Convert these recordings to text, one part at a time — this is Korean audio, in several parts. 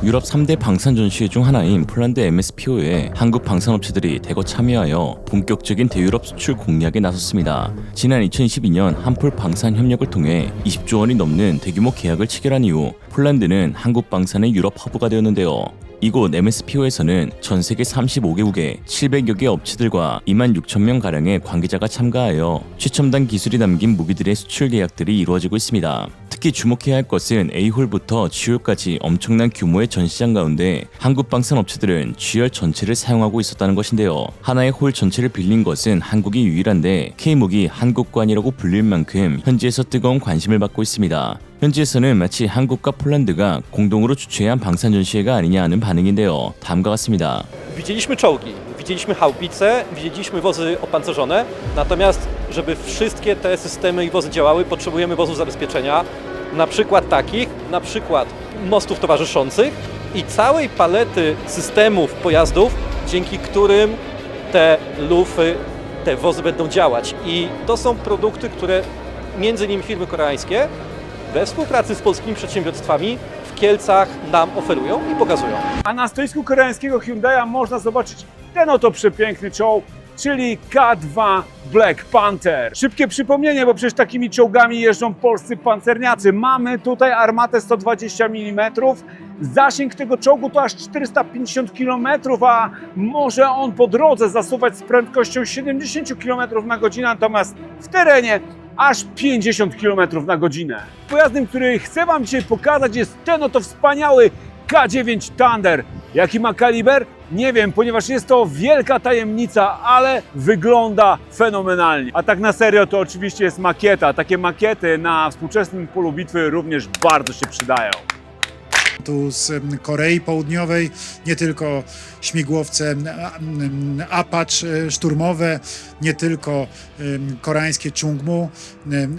유럽 3대 방산 전시회 중 하나인 폴란드 MSPO에 한국 방산업체들이 대거 참여하여 본격적인 대유럽 수출 공략에 나섰습니다. 지난 2012년 한폴 방산 협력을 통해 20조 원이 넘는 대규모 계약을 체결한 이후 폴란드는 한국 방산의 유럽 허브가 되었는데요. 이곳 MSPO에서는 전 세계 35개국의 700여 개 업체들과 2만 6천 명 가량의 관계자가 참가하여 최첨단 기술이 담긴 무기들의 수출 계약들이 이루어지고 있습니다. 특히 주목해야 할 것은 A홀부터 G홀까지 엄청난 규모의 전시장 가운데 한국 방산 업체들은 G열 전체를 사용하고 있었다는 것인데요. 하나의 홀 전체를 빌린 것은 한국이 유일한데 K무기 한국관이라고 불릴 만큼 현지에서 뜨거운 관심을 받고 있습니다. 현지에서는 마치 한국과 폴란드가 공동으로 주최한 방산 전시회가 아니냐 하는 반응인데요. 다음과 같습니다. Widzieliśmy czołgi, widzieliśmy chałupce, widzieliśmy wozy opancerzone, natomiast żeby wszystkie te systemy i wozy działały, potrzebujemy wozów zabezpieczenia, na przykład takich, na przykład mostów towarzyszących i całej palety systemów pojazdów, dzięki którym te lufy, te wozy będą działać. I to są produkty, które między innymi firmy koreańskie we współpracy z polskimi przedsiębiorstwami w Kielcach nam oferują i pokazują. A na stoisku koreańskiego Hyundai'a można zobaczyć ten oto przepiękny czołg, czyli K2 Black Panther. Szybkie przypomnienie, bo przecież takimi czołgami jeżdżą polscy pancerniacy. Mamy tutaj armatę 120 mm. Zasięg tego czołgu to aż 450 km, a może on po drodze zasuwać z prędkością 70 km na godzinę, natomiast w terenie aż 50 km na godzinę. Pojazdem, który chcę Wam dzisiaj pokazać, jest ten oto wspaniały K9 Thunder. Jaki ma kaliber? Nie wiem, ponieważ jest to wielka tajemnica, ale wygląda fenomenalnie. A tak na serio to oczywiście jest makieta. Takie makiety na współczesnym polu bitwy również bardzo się przydają. Tu z Korei Południowej nie tylko śmigłowce Apache szturmowe, nie tylko koreańskie Chungmu,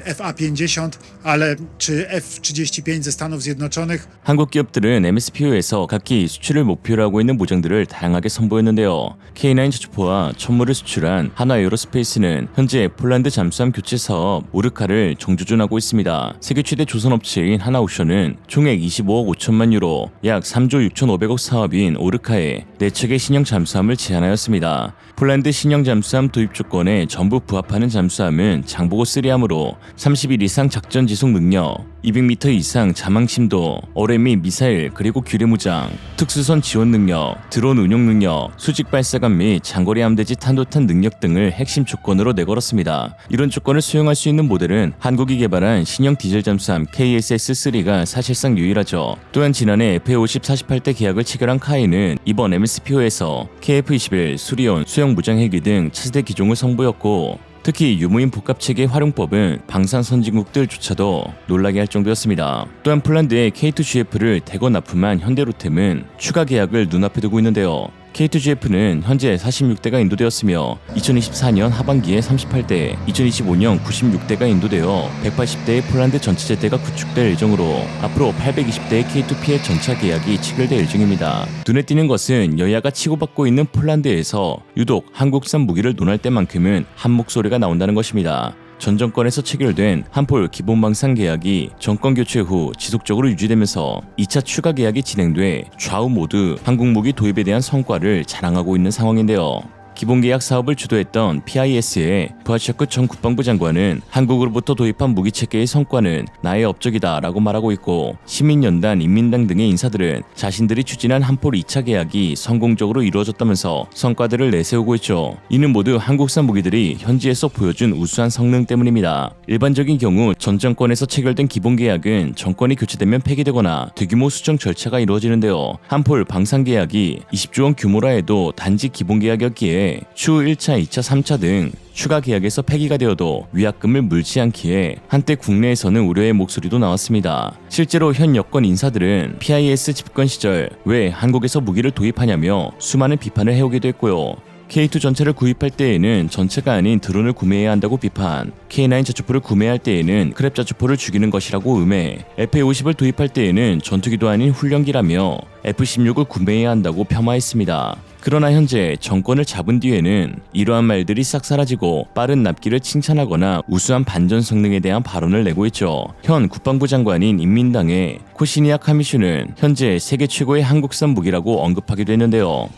FA-50, ale czy F-35 ze Stanów Zjednoczonych. 한국 기업들은 MSPO에서 각기 수출을 목표로 하고 있는 모종들을 다양하게 선보였는데요. K9 저주포와 천무를 수출한 한화에어로스페이스는 현재 폴란드 잠수함 교체 사업 오르카를 정주준하고 있습니다. 세계 최대 조선업체인 하나오션은 총액 25억 5천만 유로, 약 3조 6,500억 사업인 오르카에 4척의 신형 잠수함을 제안하였습니다. 폴란드 신형 잠수함 도입 조건에 전부 부합하는 잠수함은 장보고 3함으로 30일 이상 작전 지속 능력, 200m 이상 자망 심도, 어뢰 및 미사일 그리고 규례 무장, 특수선 지원 능력, 드론 운용 능력, 수직 발사관 및 장거리 함대지 탄도탄 능력 등을 핵심 조건으로 내걸었습니다. 이런 조건을 수용할 수 있는 모델은 한국이 개발한 신형 디젤 잠수함 KSS-3가 사실상 유일하죠. 또한 지난해 FA-50 48대 계약을 체결한 카이는 이번 MSPO에서 KF-21 수리온 수영 무장 헬기 등 차세대 기종을 선보였고, 특히 유무인 복합체계 활용법은 방산 선진국들조차도 놀라게 할 정도였습니다. 또한 폴란드의 K2GF를 대거 납품한 현대로템은 추가 계약을 눈앞에 두고 있는데요. K2GF는 현재 46대가 인도되었으며 2024년 하반기에 38대, 2025년 96대가 인도되어 180대의 폴란드 전체 제대가 구축될 예정으로 앞으로 820대의 K2PL 전차 계약이 체결될 예정입니다. 눈에 띄는 것은 여야가 치고받고 있는 폴란드에서 유독 한국산 무기를 논할 때만큼은 한 목소리가 나온다는 것입니다. 전 정권에서 체결된 한폴 기본방산 계약이 정권 교체 후 지속적으로 유지되면서 2차 추가 계약이 진행돼 좌우 모두 한국 무기 도입에 대한 성과를 자랑하고 있는 상황인데요. 기본계약 사업을 주도했던 PIS의 부하샤크 전 국방부 장관은 한국으로부터 도입한 무기체계의 성과는 나의 업적이다 라고 말하고 있고, 시민연단, 인민당 등의 인사들은 자신들이 추진한 한폴 2차 계약이 성공적으로 이루어졌다면서 성과들을 내세우고 있죠. 이는 모두 한국산 무기들이 현지에서 보여준 우수한 성능 때문입니다. 일반적인 경우 전 정권에서 체결된 기본계약은 정권이 교체되면 폐기되거나 대규모 수정 절차가 이루어지는데요. 한폴 방산계약이 20조 원 규모라 해도 단지 기본계약이었기에 추후 1차, 2차, 3차 등 추가 계약에서 폐기가 되어도 위약금을 물지 않기에 한때 국내에서는 우려의 목소리도 나왔습니다. 실제로 현 여권 인사들은 PIS 집권 시절 왜 한국에서 무기를 도입하냐며 수많은 비판을 해오기도 했고요. K2 전차를 구입할 때에는 전차가 아닌 드론을 구매해야 한다고 비판, K9 자주포를 구매할 때에는 크랩 자주포를 죽이는 것이라고 음해, FA-50을 도입할 때에는 전투기도 아닌 훈련기라며 F-16을 구매해야 한다고 폄하했습니다. 그러나 현재 정권을 잡은 뒤에는 이러한 말들이 싹 사라지고 빠른 납기를 칭찬하거나 우수한 반전 성능에 대한 발언을 내고 있죠. 현 국방부 장관인 인민당의 코시니아 카미슈는 현재 세계 최고의 한국산 무기라고 언급하기도 했는데요.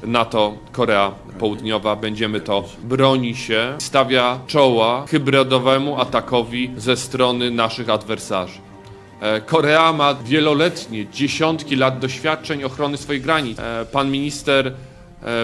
NATO, Korea Południowa, będziemy to broni się, stawia czoła hybrydowemu atakowi ze strony naszych adwersarzy. Korea ma wieloletnie, dziesiątki lat doświadczeń ochrony swoich granic. Pan minister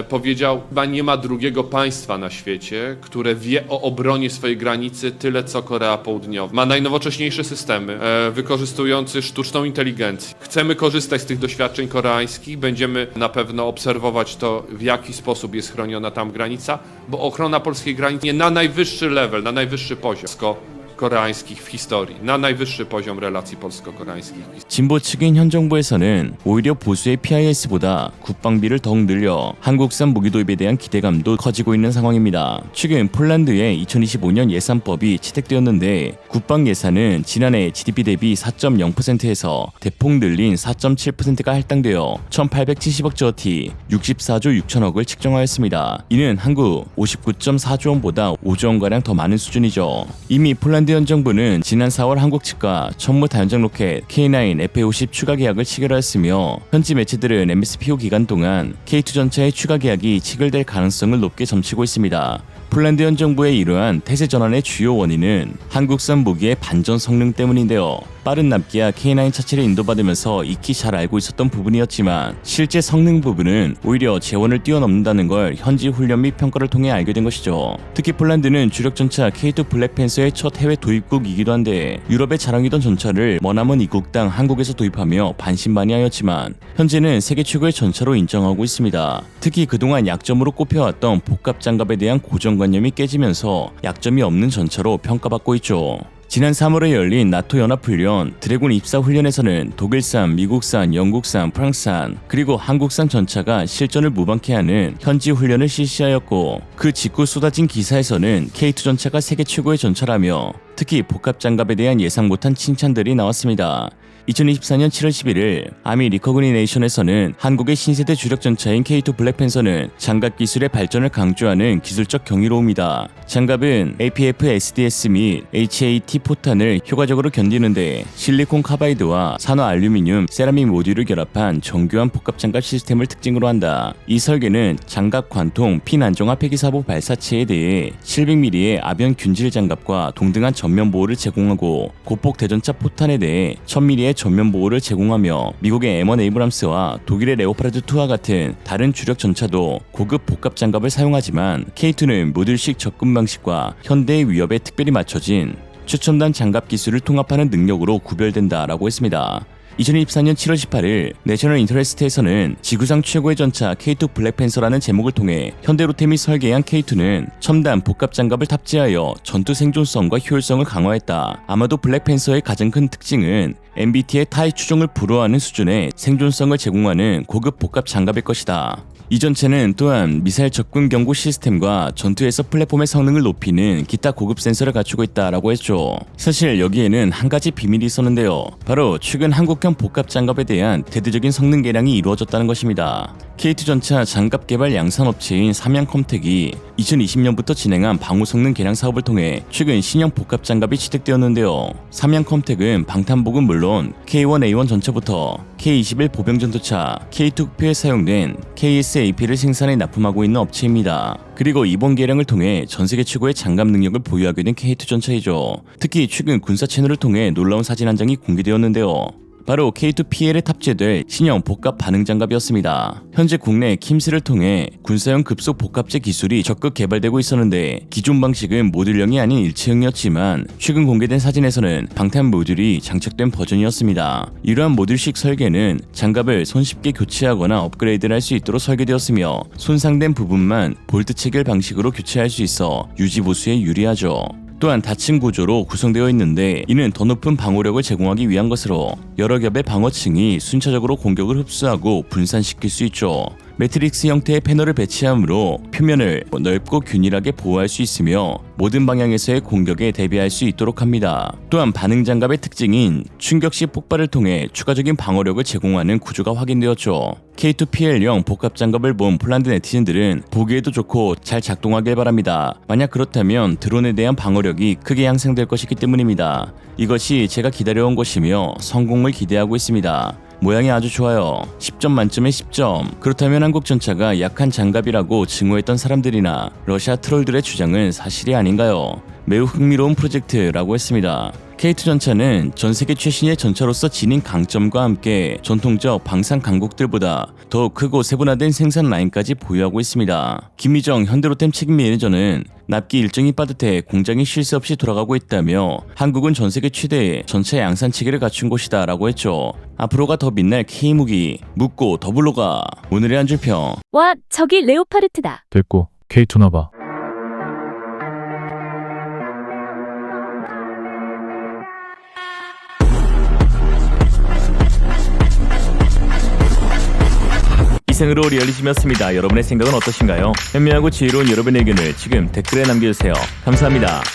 powiedział, chyba nie ma drugiego państwa na świecie, które wie o obronie swojej granicy tyle co Korea Południowa. Ma najnowocześniejsze systemy, wykorzystujące sztuczną inteligencję. Chcemy korzystać z tych doświadczeń koreańskich, będziemy na pewno obserwować to, w jaki sposób jest chroniona tam granica, bo ochrona polskiej granicy na najwyższy level, na najwyższy poziom koreańskich w historii, na najwyższy poziom relacji polsko-koreańskich. 진보 측인 현 정부에서는 오히려 보수의 PIS보다 국방비를 더욱 늘려 한국산 무기 도입에 대한 기대감도 커지고 있는 상황입니다. 최근 폴란드의 2025년 예산법이 채택되었는데 국방 예산은 지난해 GDP 대비 4.0%에서 대폭 늘린 4.7%가 할당되어 1,870억 저티 64조 6천억을 책정하였습니다. 이는 한국 59.4조 원보다 5조 원가량 더 많은 수준이죠. 이미 폴란드 현 정부는 지난 4월 한국 측과 천무 다연장 로켓 K9 FA50 추가 계약을 체결하였으며 현지 매체들은 MSPO 기간 동안 K2 전차의 추가 계약이 체결될 가능성을 높게 점치고 있습니다. 폴란드 현 정부의 이러한 태세 전환의 주요 원인은 한국산 무기의 반전 성능 때문인데요. 빠른 납기와 K9 차체를 인도받으면서 익히 잘 알고 있었던 부분이었지만 실제 성능 부분은 오히려 재원을 뛰어넘는다는 걸 현지 훈련 및 평가를 통해 알게 된 것이죠. 특히 폴란드는 주력 전차 K2 블랙팬서의 첫 해외 도입국이기도 한데 유럽의 자랑이던 전차를 머나먼 이국 땅 한국에서 도입하며 반신반의하였지만 현재는 세계 최고의 전차로 인정하고 있습니다. 특히 그동안 약점으로 꼽혀왔던 복합 장갑에 대한 고정관념이 깨지면서 약점이 없는 전차로 평가받고 있죠. 지난 3월에 열린 나토 연합훈련 드래곤 입사 훈련에서는 독일산, 미국산, 영국산, 프랑스산 그리고 한국산 전차가 실전을 무방케 하는 현지 훈련을 실시하였고 그 직후 쏟아진 기사에서는 K2 전차가 세계 최고의 전차라며 특히 복합 장갑에 대한 예상 못한 칭찬들이 나왔습니다. 2024년 7월 11일 아미 리커그니네이션에서는 한국의 신세대 주력 전차인 K2 블랙팬서는 장갑 기술의 발전을 강조하는 기술적 경이로움이다. 장갑은 APF SDS 및 HAT 포탄을 효과적으로 견디는데 실리콘 카바이드와 산화 알루미늄 세라믹 모듈을 결합한 정교한 복합 장갑 시스템을 특징으로 한다. 이 설계는 장갑 관통 핀 안정화 폐기사보 발사체에 대해 700mm의 아변 균질 장갑과 동등한 전면 보호를 제공하고 고폭 대전차 포탄에 대해 1000mm의 전면 보호를 제공하며 미국의 M1 에이브람스와 독일의 레오파르드 2와 같은 다른 주력 전차도 고급 복합 장갑을 사용하지만 K2는 모듈식 접근 방식과 현대의 위협에 특별히 맞춰진 최첨단 장갑 기술을 통합하는 능력으로 구별된다라고 했습니다. 2024년 7월 18일 내셔널 인터레스트에서는 지구상 최고의 전차 K2 블랙팬서라는 제목을 통해 현대로템이 설계한 K2는 첨단 복합 장갑을 탑재하여 전투 생존성과 효율성을 강화했다. 아마도 블랙팬서의 가장 큰 특징은 MBT의 타의 추종을 불허하는 수준의 생존성을 제공하는 고급 복합 장갑일 것이다. 이 전차는 또한 미사일 접근 경고 시스템과 전투에서 플랫폼의 성능을 높이는 기타 고급 센서를 갖추고 있다라고 했죠. 사실 여기에는 한 가지 비밀이 있었는데요. 바로 최근 한국형 복합 장갑에 대한 대대적인 성능 개량이 이루어졌다는 것입니다. K2 전차 장갑 개발 양산업체인 삼양컴텍이 2020년부터 진행한 방호 성능 개량 사업을 통해 최근 신형 복합 장갑이 취득되었는데요. 삼양컴텍은 방탄복은 물론 K1A1 전차부터 K21 보병 전투차, K2 흑표에 사용된 KSAP를 생산해 납품하고 있는 업체입니다. 그리고 이번 개량을 통해 전세계 최고의 장갑 능력을 보유하게 된 K2 전차이죠. 특히 최근 군사 채널을 통해 놀라운 사진 한 장이 공개되었는데요. 바로 K2PL에 탑재될 신형 복합 반응 장갑이었습니다. 현재 국내 킴스를 통해 군사용 급속 복합재 기술이 적극 개발되고 있었는데 기존 방식은 모듈형이 아닌 일체형이었지만 최근 공개된 사진에서는 방탄 모듈이 장착된 버전이었습니다. 이러한 모듈식 설계는 장갑을 손쉽게 교체하거나 업그레이드를 할 수 있도록 설계되었으며 손상된 부분만 볼트 체결 방식으로 교체할 수 있어 유지 보수에 유리하죠. 또한 닫힌 구조로 구성되어 있는데 이는 더 높은 방호력을 제공하기 위한 것으로 여러 겹의 방어층이 순차적으로 공격을 흡수하고 분산시킬 수 있죠. 매트릭스 형태의 패널을 배치함으로 표면을 넓고 균일하게 보호할 수 있으며 모든 방향에서의 공격에 대비할 수 있도록 합니다. 또한 반응 장갑의 특징인 충격 시 폭발을 통해 추가적인 방어력을 제공하는 구조가 확인되었죠. K2PL0 복합 장갑을 본 폴란드 네티즌들은 보기에도 좋고 잘 작동하길 바랍니다. 만약 그렇다면 드론에 대한 방어력이 크게 향상될 것이기 때문입니다. 이것이 제가 기다려온 것이며 성공을 기대하고 있습니다. 모양이 아주 좋아요. 10점 만점에 10점. 그렇다면 한국 전차가 약한 장갑이라고 증오했던 사람들이나 러시아 트롤들의 주장은 사실이 아닌가요? 매우 흥미로운 프로젝트라고 했습니다. K2 전차는 전 세계 최신의 전차로서 지닌 강점과 함께 전통적 방산 강국들보다 더 크고 세분화된 생산 라인까지 보유하고 있습니다. 김희정 현대로템 책임 매니저는 납기 일정이 빠듯해 공장이 쉴 새 없이 돌아가고 있다며 한국은 전 세계 최대의 전차 양산 체계를 갖춘 곳이다 라고 했죠. 앞으로가 더 빛날 K무기 묻고 더불로 가. 오늘의 한 줄평. 와, 저기 레오파르트다. 됐고 K2나 봐. 이상으로 리얼리즘이었습니다. 여러분의 생각은 어떠신가요? 현명하고 지혜로운 여러분의 의견을 지금 댓글에 남겨주세요. 감사합니다.